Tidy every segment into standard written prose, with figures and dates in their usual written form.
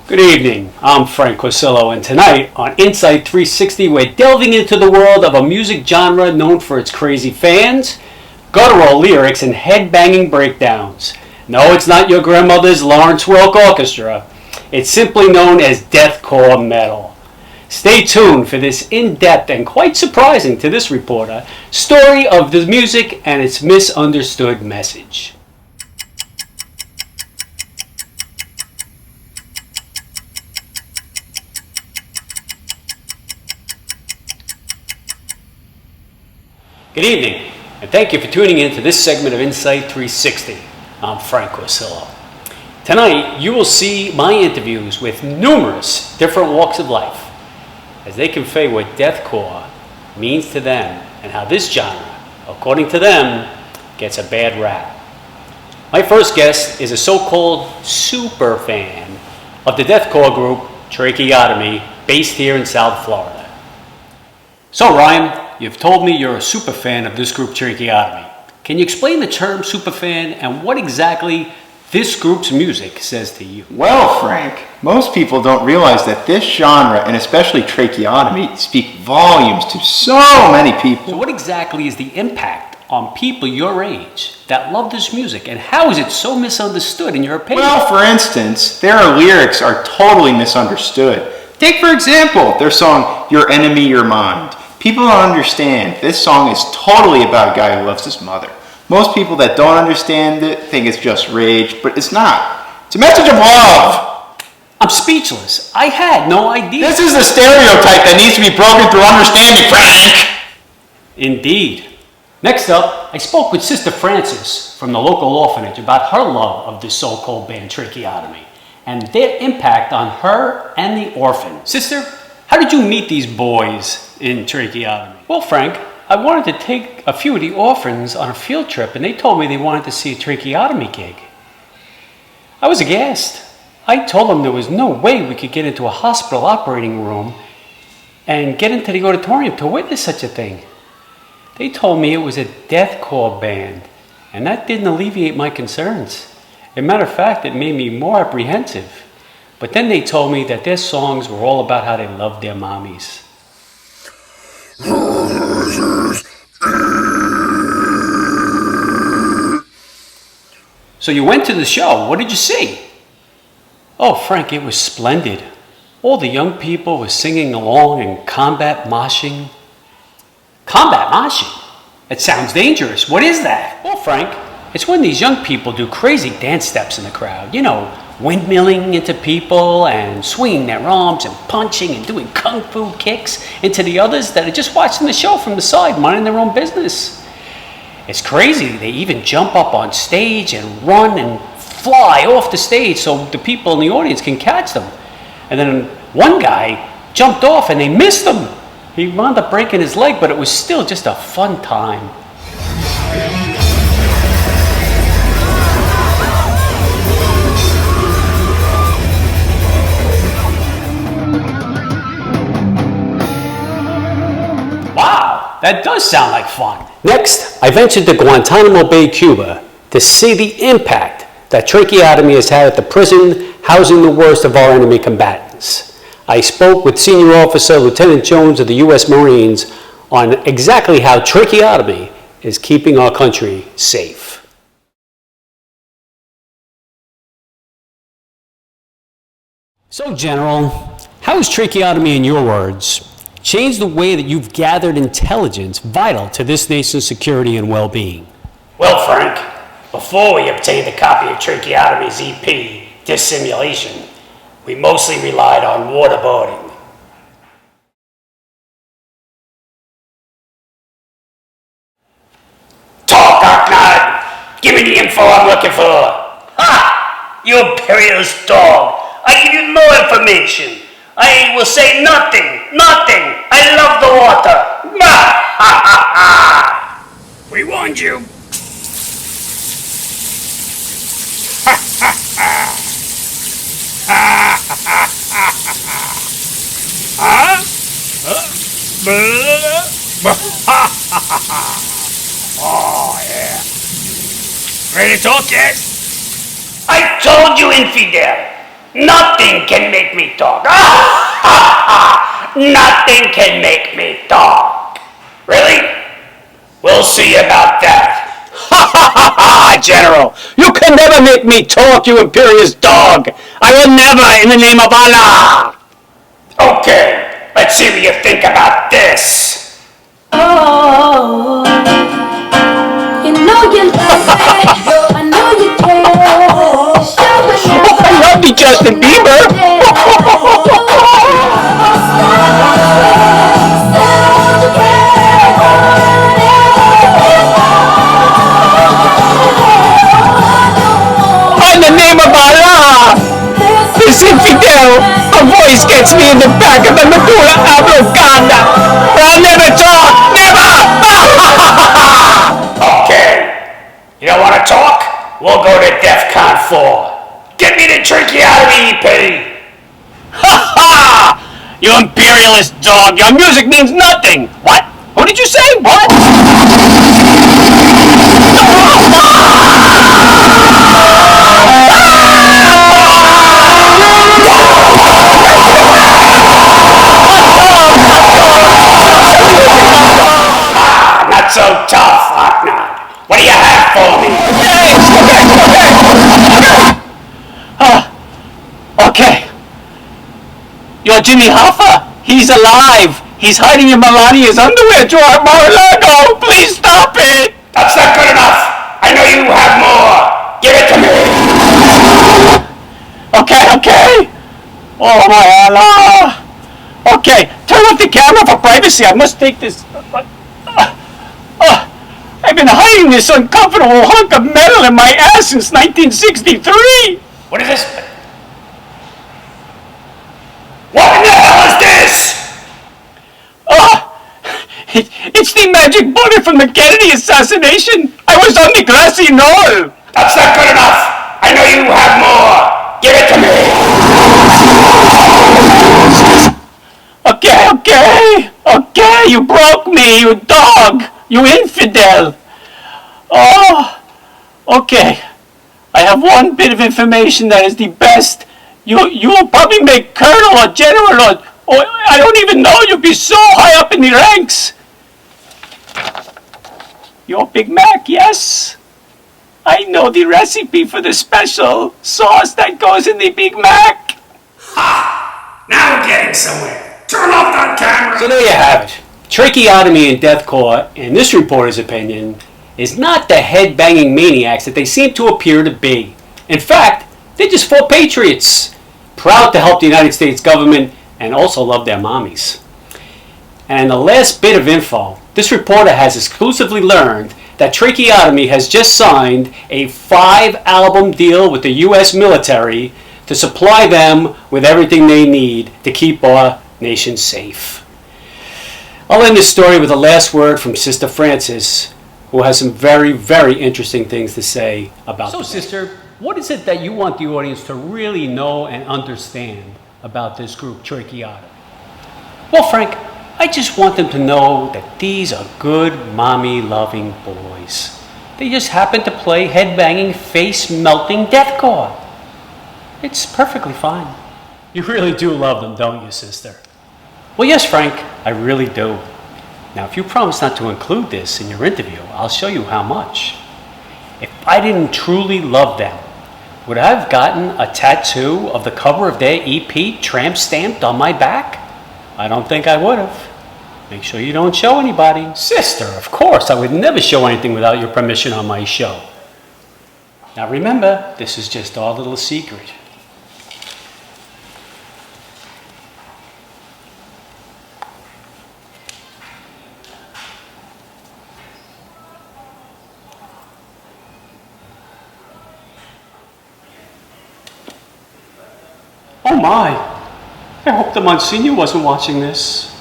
Good evening, I'm Frank Corsillo, and tonight on Insight 360 we're delving into the world of a music genre known for its crazy fans, guttural lyrics, and head-banging breakdowns. No, it's not your grandmother's Lawrence Welk Orchestra. It's simply known as deathcore metal. Stay tuned for this in-depth and quite surprising to this reporter story of the music and its misunderstood message. Good evening, and thank you for tuning in to this segment of Insight 360. I'm Frank Corsillo. Tonight, you will see my interviews with numerous different walks of life as they convey what deathcore means to them and how this genre, according to them, gets a bad rap. My first guest is a so-called super fan of the deathcore group Tracheotomy, based here in South Florida. So, Ryan, you've told me you're a super fan of this group Tracheotomy. Can you explain the term super fan and what exactly this group's music says to you? Well, Frank, most people don't realize that this genre, and especially Tracheotomy, speak volumes to so many people. So what exactly is the impact on people your age that love this music, and how is it so misunderstood in your opinion? Well, for instance, their lyrics are totally misunderstood. Take, for example, their song, Your Enemy, Your Mind. People don't understand. This song is totally about a guy who loves his mother. Most people that don't understand it think it's just rage, but it's not. It's a message of love. I'm speechless. I had no idea. This is the stereotype that needs to be broken through understanding, Frank. Indeed. Next up, I spoke with Sister Frances from the local orphanage about her love of this so-called band Tracheotomy and their impact on her and the orphan. Sister, how did you meet these boys in Tracheotomy? Well, Frank, I wanted to take a few of the orphans on a field trip, and they told me they wanted to see a tracheotomy gig. I was aghast. I told them there was no way we could get into a hospital operating room and get into the auditorium to witness such a thing. They told me it was a deathcore band, and that didn't alleviate my concerns. As a matter of fact, it made me more apprehensive. But then they told me that their songs were all about how they loved their mommies. So you went to the show. What did you see? Oh, Frank, it was splendid. All the young people were singing along and combat moshing. Combat moshing? It sounds dangerous. What is that? Well, Frank, it's when these young people do crazy dance steps in the crowd. You know, windmilling into people and swinging their arms and punching and doing kung fu kicks into the others that are just watching the show from the side, minding their own business. It's crazy. They even jump up on stage and run and fly off the stage so the people in the audience can catch them. And then one guy jumped off and they missed him. He wound up breaking his leg, but it was still just a fun time. That does sound like fun. Next, I ventured to Guantanamo Bay, Cuba, to see the impact that Tracheotomy has had at the prison housing the worst of our enemy combatants. I spoke with Senior Officer Lieutenant Jones of the U.S. Marines on exactly how Tracheotomy is keeping our country safe. So, General, how is Tracheotomy, in your words, change the way that you've gathered intelligence vital to this nation's security and well-being? Well, Frank, before we obtained a copy of Tracheotomy's EP, Dissimulation, we mostly relied on waterboarding. Talk, Arknard! Give me the info I'm looking for! Ha! You imperialist dog! I give you no information! I will say nothing! I love the water! Ha ha ha! We warned you! Ha ha ha! Ha ha ha ha! Huh? Oh yeah! Ready to talk yet? I told you, infidel! Nothing can make me talk. Nothing can make me talk. Really? We'll see about that. General, you can never make me talk, you imperious dog. I will never, in the name of Allah. Okay, let's see what you think about this. Oh, you know you love it. I know you care. I love you, Justin Bieber. In the name of Allah, this infidel, a voice gets me in the back of the medulla oblongata. I'll never talk, never. Okay, you don't want to talk? We'll go to DEFCON 4. Get me the tracheotomy, EP. You imperialist dog, your music means nothing. What? What did you say? What? Not so tough, Ahmad. What do you have for me? Okay. You're Jimmy Hoffa. He's alive. He's hiding in Melania's underwear drawer at Mar-a-Lago. Please stop it. That's not good enough. I know you have more. Give it to me. Okay. Oh my Allah. Okay, turn off the camera for privacy. I must take this. I've been hiding this uncomfortable hunk of metal in my ass since 1963. What is this? What in the hell is this? It's the magic bullet from the Kennedy assassination. I was on the grassy knoll. That's not good enough. I know you have more. Give it to me. Okay, you broke me, you dog, you infidel. Oh, okay. I have one bit of information that is the best. You will probably make colonel or general or I don't even know, you'll be so high up in the ranks. Your Big Mac, yes? I know the recipe for the special sauce that goes in the Big Mac. Now we're getting somewhere. Turn off that camera. So there you have it. Tracheotomy and deathcore, in this reporter's opinion, is not the head-banging maniacs that they seem to appear to be. In fact, they're just four patriots, proud to help the United States government and also love their mommies. And the last bit of info, this reporter has exclusively learned that Tracheotomy has just signed a 5-album deal with the U.S. military to supply them with everything they need to keep our nation safe. I'll end this story with the last word from Sister Francis, who has some very, very interesting things to say about this. So, Sister, what is it that you want the audience to really know and understand about this group, Tracheotomy? Well, Frank, I just want them to know that these are good, mommy-loving boys. They just happen to play head-banging, face-melting deathcore. It's perfectly fine. You really do love them, don't you, Sister? Well, yes, Frank, I really do. Now, if you promise not to include this in your interview, I'll show you how much. If I didn't truly love them, would I have gotten a tattoo of the cover of their EP tramp stamped on my back? I don't think I would have. Make sure you don't show anybody. Sister, of course, I would never show anything without your permission on my show. Now remember, this is just our little secret. Oh my, I hope the Monsignor wasn't watching this.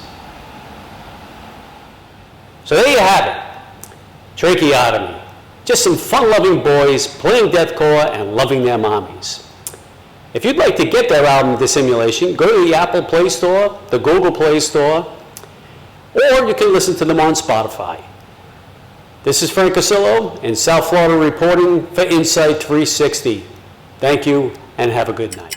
So there you have it, Tracheotomy. Just some fun-loving boys playing deathcore and loving their mommies. If you'd like to get their album Dissimulation, go to the Apple Play Store, the Google Play Store, or you can listen to them on Spotify. This is Frank Casillo in South Florida reporting for Insight 360. Thank you and have a good night.